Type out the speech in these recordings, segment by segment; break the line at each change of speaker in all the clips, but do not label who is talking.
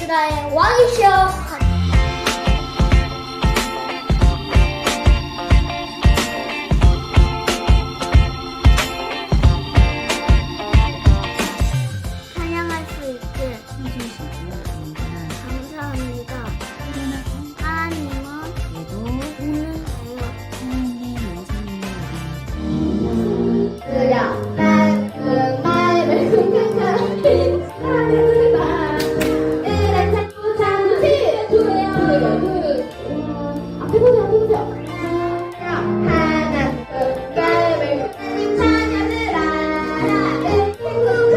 유라의 왕이시여. 찬양할 수 있게 감사합니다. 하나님은 오늘에요. 그야 난 그날을 생각하니 하늘만 그래 자꾸 잠시 앞에 보세요. 하나 그날을 찬양을 하라 친구들.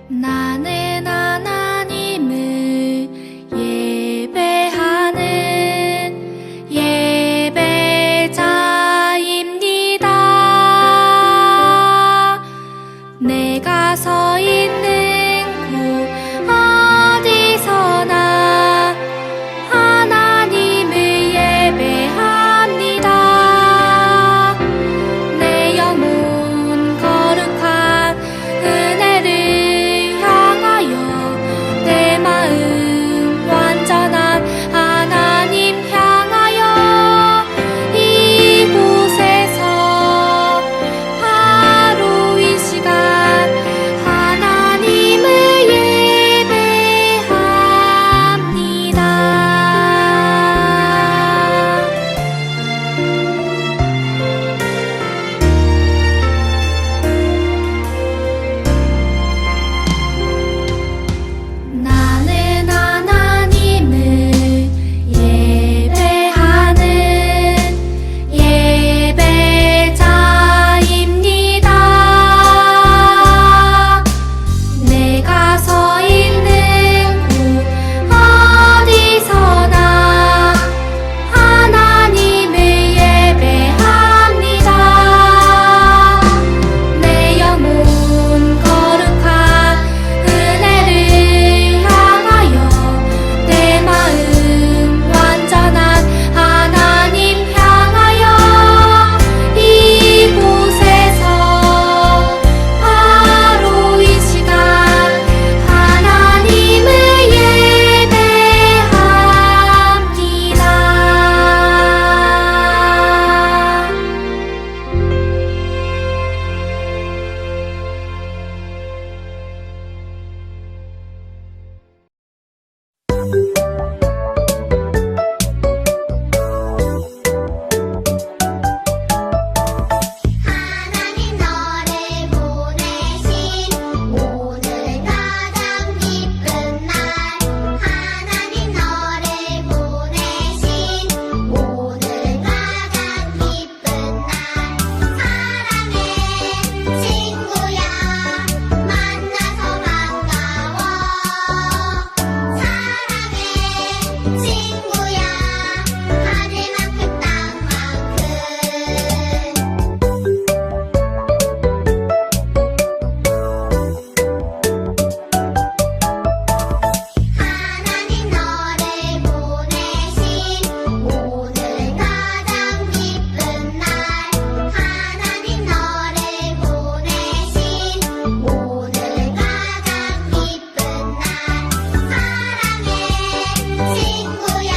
나는 하나님을 예배하는 예배자입니다. 내가 서 있는 곳 어디서나 하나님을 예배합니다. 내 영혼 거룩한 은혜를 향하여 내 마음 완전한 하나님 향하여 이곳에서 바로 이 시간 하나님을
친구야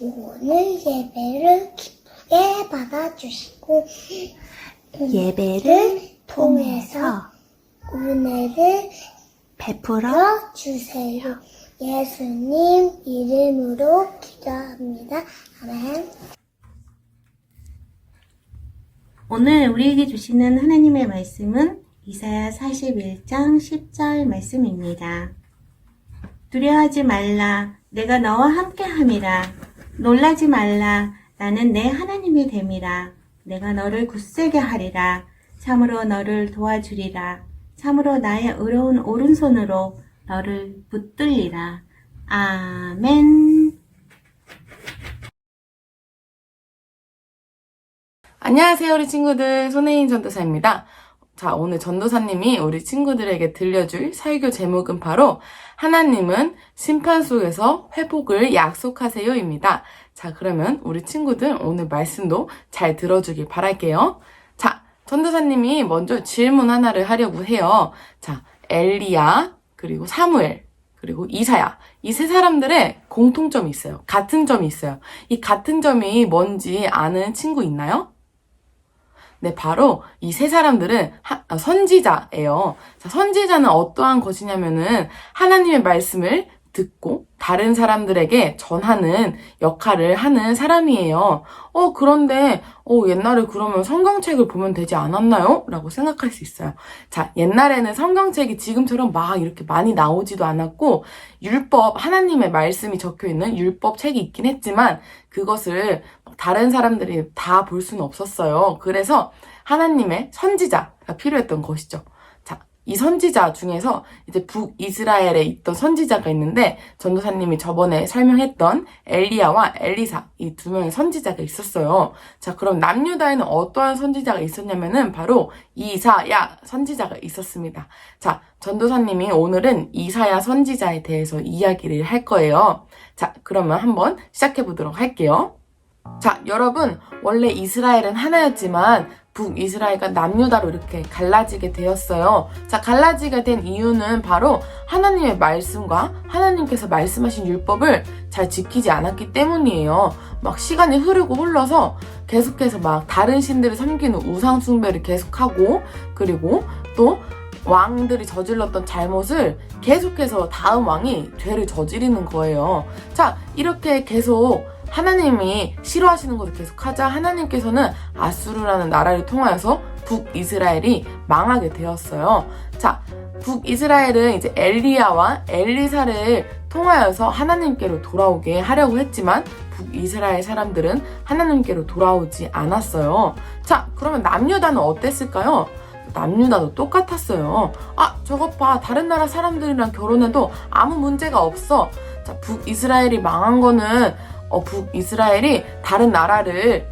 오늘 예배를 기쁘게 받아주시고
예배를 통해서
은혜를
베풀어
주세요. 예수님 이름으로 기도합니다. 아멘.
오늘 우리에게 주시는 하나님의 말씀은 이사야 41장 10절 말씀입니다. 두려워하지 말라, 내가 너와 함께함이라. 놀라지 말라, 나는 내 하나님이 됨이라. 내가 너를 굳세게 하리라. 참으로 너를 도와주리라. 참으로 나의 의로운 오른손으로 너를 붙들리라. 아멘.
안녕하세요, 우리 친구들. 손혜인 전도사입니다. 자, 오늘 전도사님이 우리 친구들에게 들려줄 설교 제목은 바로 하나님은 심판 속에서 회복을 약속하세요입니다. 자, 그러면 우리 친구들 오늘 말씀도 잘 들어주길 바랄게요. 자, 전도사님이 먼저 질문 하나를 하려고 해요. 자, 엘리야, 그리고 사무엘, 그리고 이사야. 이 세 사람들의 공통점이 있어요. 같은 점이 있어요. 이 같은 점이 뭔지 아는 친구 있나요? 네, 바로 이 세 사람들은 선지자예요. 자, 선지자는 어떠한 것이냐면은 하나님의 말씀을 듣고 다른 사람들에게 전하는 역할을 하는 사람이에요. 그런데 옛날에 그러면 성경책을 보면 되지 않았나요? 라고 생각할 수 있어요. 자, 옛날에는 성경책이 지금처럼 막 이렇게 많이 나오지도 않았고 하나님의 말씀이 적혀있는 율법 책이 있긴 했지만 그것을 다른 사람들이 다 볼 수는 없었어요. 그래서 하나님의 선지자가 필요했던 것이죠. 이 선지자 중에서 이제 북이스라엘에 있던 선지자가 있는데 전도사님이 저번에 설명했던 엘리야와 엘리사 이 두 명의 선지자가 있었어요. 자, 그럼 남유다에는 어떠한 선지자가 있었냐면은 바로 이사야 선지자가 있었습니다. 자, 전도사님이 오늘은 이사야 선지자에 대해서 이야기를 할 거예요. 자, 그러면 한번 시작해 보도록 할게요. 자, 여러분, 원래 이스라엘은 하나였지만 북이스라엘과 남유다로 이렇게 갈라지게 되었어요. 자, 갈라지게 된 이유는 바로 하나님의 말씀과 하나님께서 말씀하신 율법을 잘 지키지 않았기 때문이에요. 막 시간이 흐르고 흘러서 계속해서 막 다른 신들을 섬기는 우상 숭배를 계속하고 그리고 또 왕들이 저질렀던 잘못을 계속해서 다음 왕이 죄를 저지르는 거예요. 자, 이렇게 계속 하나님이 싫어하시는 것을 계속하자 하나님께서는 아수르라는 나라를 통하여서 북이스라엘이 망하게 되었어요. 자, 북이스라엘은 이제 엘리야와 엘리사를 통하여서 하나님께로 돌아오게 하려고 했지만 북이스라엘 사람들은 하나님께로 돌아오지 않았어요. 자, 그러면 남유다는 어땠을까요? 남유다도 똑같았어요. 저것 봐, 다른 나라 사람들이랑 결혼해도 아무 문제가 없어. 자, 북이스라엘이 망한 거는 북이스라엘이 다른 나라를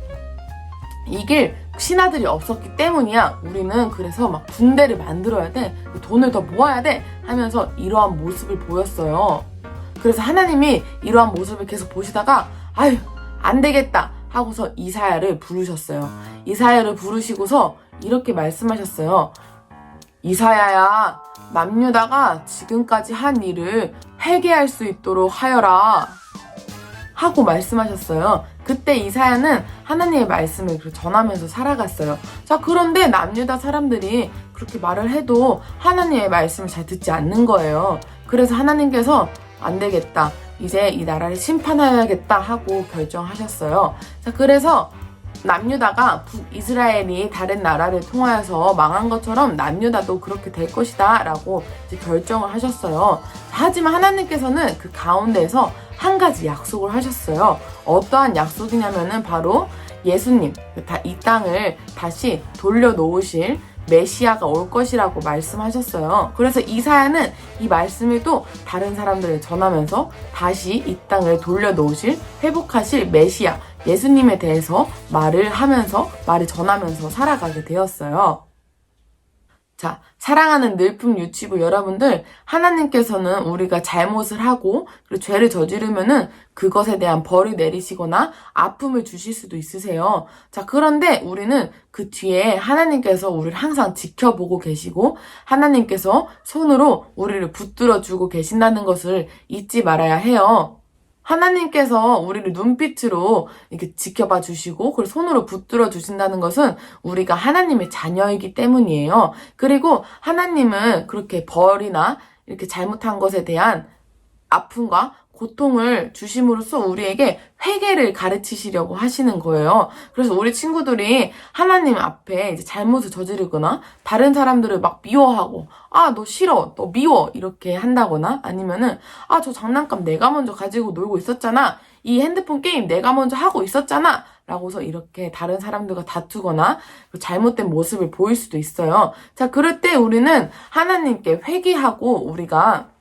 이길 신하들이 없었기 때문이야. 우리는 그래서 막 군대를 만들어야 돼. 돈을 더 모아야 돼. 하면서 이러한 모습을 보였어요. 그래서 하나님이 이러한 모습을 계속 보시다가 아유, 안 되겠다 하고서 이사야를 부르셨어요. 이사야를 부르시고서 이렇게 말씀하셨어요. 이사야야, 남유다가 지금까지 한 일을 회개할 수 있도록 하여라. 하고 말씀하셨어요. 그때 이사야는 하나님의 말씀을 전하면서 살아갔어요. 자, 그런데 남유다 사람들이 그렇게 말을 해도 하나님의 말씀을 잘 듣지 않는 거예요. 그래서 하나님께서 안 되겠다, 이제 이 나라를 심판해야겠다 하고 결정하셨어요. 자, 그래서 남유다가 북이스라엘이 다른 나라를 통하여서 망한 것처럼 남유다도 그렇게 될 것이다 라고 이제 결정을 하셨어요. 하지만 하나님께서는 그 가운데에서 한 가지 약속을 하셨어요. 어떠한 약속이냐면은 바로 예수님, 이 땅을 다시 돌려놓으실 메시아가 올 것이라고 말씀하셨어요. 그래서 이사야는 이 말씀을 또 다른 사람들에 전하면서 다시 이 땅을 돌려놓으실, 회복하실 메시아, 예수님에 대해서 말을 전하면서 살아가게 되었어요. 자, 사랑하는 늘품 유치부 여러분들, 하나님께서는 우리가 잘못을 하고 그리고 죄를 저지르면은 그것에 대한 벌을 내리시거나 아픔을 주실 수도 있으세요. 자, 그런데 우리는 그 뒤에 하나님께서 우리를 항상 지켜보고 계시고 하나님께서 손으로 우리를 붙들어 주고 계신다는 것을 잊지 말아야 해요. 하나님께서 우리를 눈빛으로 이렇게 지켜봐 주시고 그리고 손으로 붙들어 주신다는 것은 우리가 하나님의 자녀이기 때문이에요. 그리고 하나님은 그렇게 벌이나 이렇게 잘못한 것에 대한 아픔과 고통을 주심으로써 우리에게 회개를 가르치시려고 하시는 거예요. 그래서 우리 친구들이 하나님 앞에 이제 잘못을 저지르거나 다른 사람들을 막 미워하고 너 싫어, 너 미워 이렇게 한다거나 아니면은 저 장난감 내가 먼저 가지고 놀고 있었잖아. 이 핸드폰 게임 내가 먼저 하고 있었잖아. 라고서 이렇게 다른 사람들과 다투거나 잘못된 모습을 보일 수도 있어요. 자, 그럴 때 우리는 하나님께 회개하고 우리가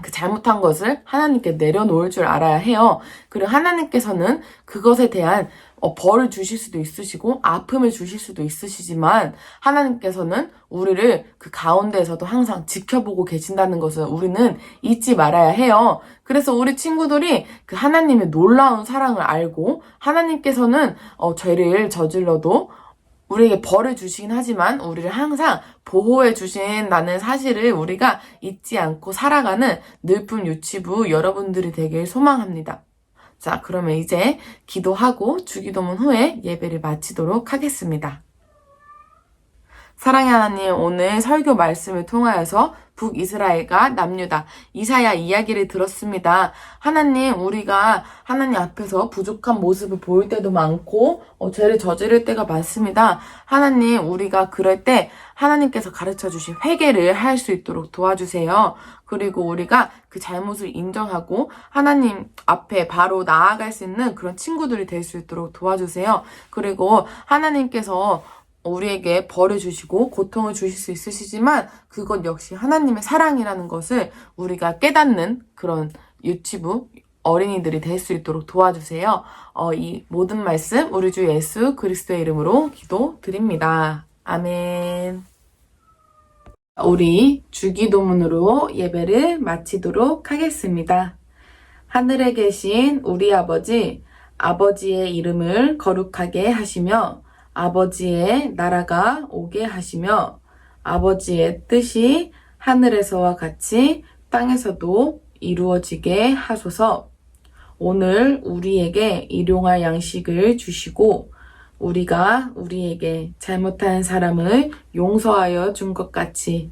그 잘못한 것을 하나님께 내려놓을 줄 알아야 해요. 그리고 하나님께서는 그것에 대한 벌을 주실 수도 있으시고 아픔을 주실 수도 있으시지만 하나님께서는 우리를 그 가운데에서도 항상 지켜보고 계신다는 것을 우리는 잊지 말아야 해요. 그래서 우리 친구들이 그 하나님의 놀라운 사랑을 알고 하나님께서는 죄를 저질러도 우리에게 벌을 주시긴 하지만 우리를 항상 보호해 주신다는 사실을 우리가 잊지 않고 살아가는 늘품 유치부 여러분들이 되길 소망합니다. 자, 그러면 이제 기도하고 주기도문 후에 예배를 마치도록 하겠습니다. 사랑의 하나님, 오늘 설교 말씀을 통하여서 북이스라엘과 남유다, 이사야 이야기를 들었습니다. 하나님, 우리가 하나님 앞에서 부족한 모습을 보일 때도 많고 죄를 저지를 때가 많습니다. 하나님, 우리가 그럴 때 하나님께서 가르쳐주신 회개를 할 수 있도록 도와주세요. 그리고 우리가 그 잘못을 인정하고 하나님 앞에 바로 나아갈 수 있는 그런 친구들이 될 수 있도록 도와주세요. 그리고 하나님께서 우리에게 벌을 주시고 고통을 주실 수 있으시지만 그것 역시 하나님의 사랑이라는 것을 우리가 깨닫는 그런 유치부 어린이들이 될 수 있도록 도와주세요. 이 모든 말씀 우리 주 예수 그리스도의 이름으로 기도드립니다. 아멘. 우리 주기도문으로 예배를 마치도록 하겠습니다. 하늘에 계신 우리 아버지, 아버지의 이름을 거룩하게 하시며 아버지의 나라가 오게 하시며 아버지의 뜻이 하늘에서와 같이 땅에서도 이루어지게 하소서. 오늘 우리에게 일용할 양식을 주시고 우리가 우리에게 잘못한 사람을 용서하여 준 것 같이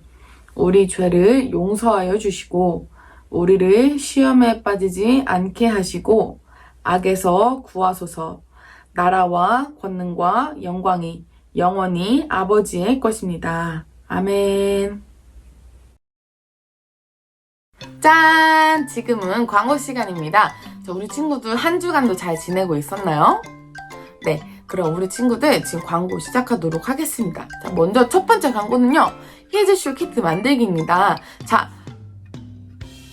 우리 죄를 용서하여 주시고 우리를 시험에 빠지지 않게 하시고 악에서 구하소서. 나라와 권능과 영광이 영원히 아버지의 것입니다. 아멘. 짠! 지금은 광고 시간입니다. 우리 친구들 한 주간도 잘 지내고 있었나요? 네, 그럼 우리 친구들 지금 광고 시작하도록 하겠습니다. 자, 먼저 첫 번째 광고는요. 히즈쇼 키트 만들기입니다. 자,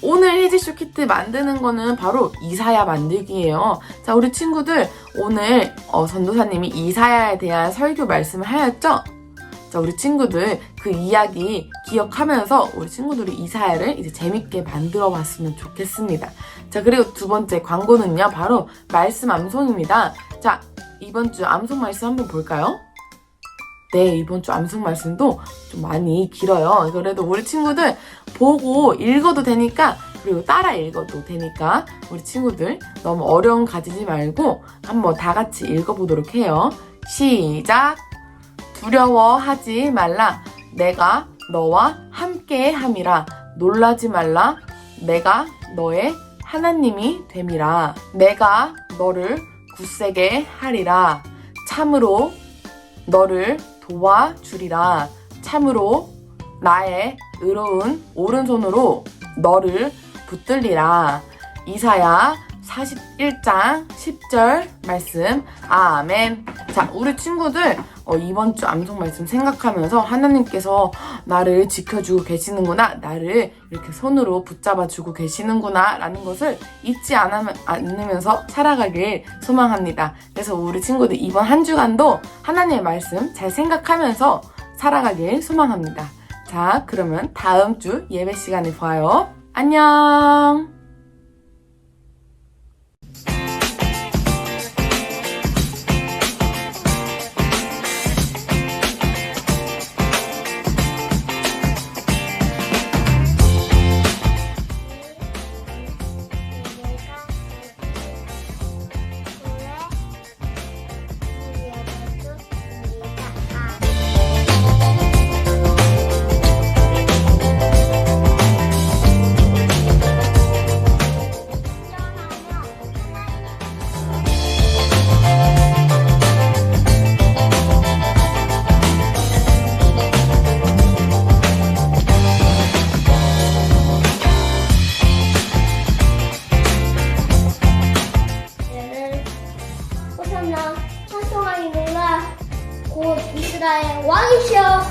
오늘 히즈쇼 키트 만드는 거는 바로 이사야 만들기예요. 자, 우리 친구들 오늘 전도사님이 이사야에 대한 설교 말씀을 하였죠? 자, 우리 친구들 그 이야기 기억하면서 우리 친구들이 이사야를 이제 재밌게 만들어 봤으면 좋겠습니다. 자, 그리고 두 번째 광고는요. 바로 말씀 암송입니다. 자, 이번 주 암송 말씀 한번 볼까요? 네, 이번 주 암송 말씀도 좀 많이 길어요. 그래도 우리 친구들 보고 읽어도 되니까 그리고 따라 읽어도 되니까 우리 친구들 너무 어려움 가지지 말고 한번 다 같이 읽어보도록 해요. 시작! 두려워하지 말라. 내가 너와 함께 함이라. 놀라지 말라. 내가 너의 하나님이 됨이라. 내가 너를 굳세게 하리라. 참으로 너를 도와주리라. 참으로 나의 의로운 오른손으로 너를 붙들리라. 이사야 41장 10절 말씀. 아멘. 자, 우리 친구들 이번 주 암송 말씀 생각하면서 하나님께서 나를 지켜주고 계시는구나, 나를 이렇게 손으로 붙잡아주고 계시는구나 라는 것을 잊지 않으면서 살아가길 소망합니다. 그래서 우리 친구들 이번 한 주간도 하나님의 말씀 잘 생각하면서 살아가길 소망합니다. 자, 그러면 다음 주 예배 시간에 봐요. 안녕.
시간에 왕이시여